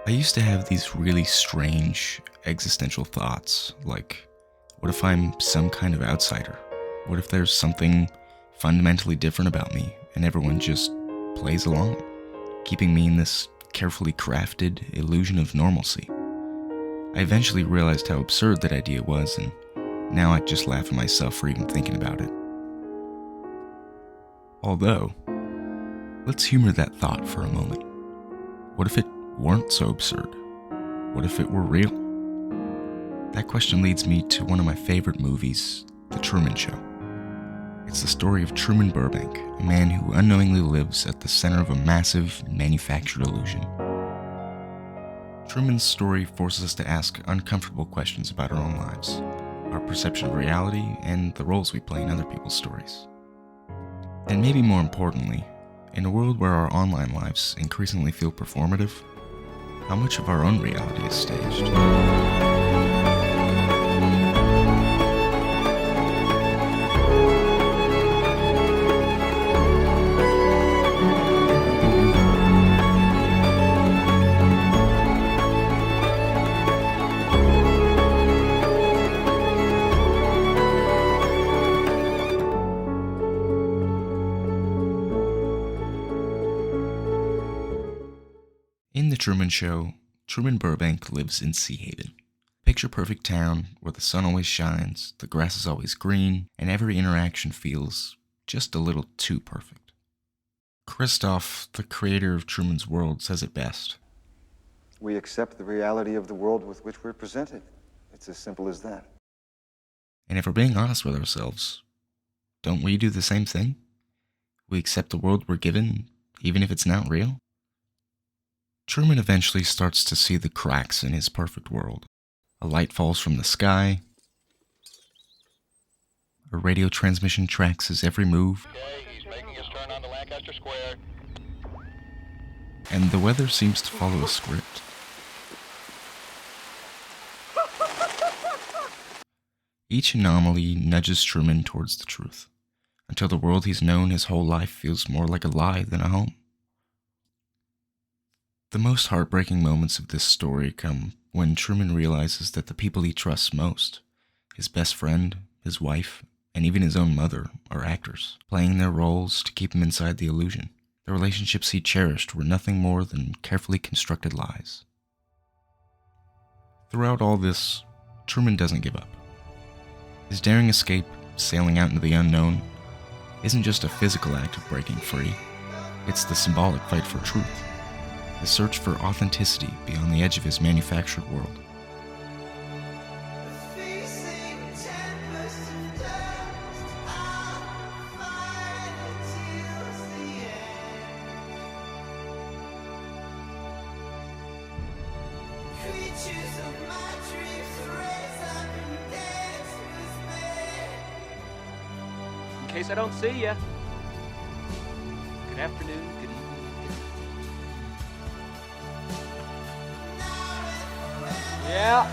I used to have these really strange existential thoughts, like, what if I'm some kind of outsider? What if there's something fundamentally different about me and everyone just plays along, keeping me in this carefully crafted illusion of normalcy? I eventually realized how absurd that idea was, and now I just laugh at myself for even thinking about it. Although, let's humor that thought for a moment. What if it weren't so absurd? What if it were real? That question leads me to one of my favorite movies, The Truman Show. It's the story of Truman Burbank, a man who unknowingly lives at the center of a massive, manufactured illusion. Truman's story forces us to ask uncomfortable questions about our own lives, our perception of reality, and the roles we play in other people's stories. And maybe more importantly, in a world where our online lives increasingly feel performative, how much of our own reality is staged? In The Truman Show, Truman Burbank lives in Sea Haven, a picture-perfect town where the sun always shines, the grass is always green, and every interaction feels just a little too perfect. Christoph, the creator of Truman's World, says it best. We accept the reality of the world with which we're presented. It's as simple as that. And if we're being honest with ourselves, don't we do the same thing? We accept the world we're given, even if it's not real? Truman eventually starts to see the cracks in his perfect world. A light falls from the sky. A radio transmission tracks his every move. Okay, he's making his turn onto Lancaster Square. And the weather seems to follow a script. Each anomaly nudges Truman towards the truth, until the world he's known his whole life feels more like a lie than a home. The most heartbreaking moments of this story come when Truman realizes that the people he trusts most, his best friend, his wife, and even his own mother, are actors, playing their roles to keep him inside the illusion. The relationships he cherished were nothing more than carefully constructed lies. Throughout all this, Truman doesn't give up. His daring escape, sailing out into the unknown, isn't just a physical act of breaking free. It's the symbolic fight for truth. The search for authenticity beyond the edge of his manufactured world. In case I don't see ya. Good afternoon, good evening. Yeah.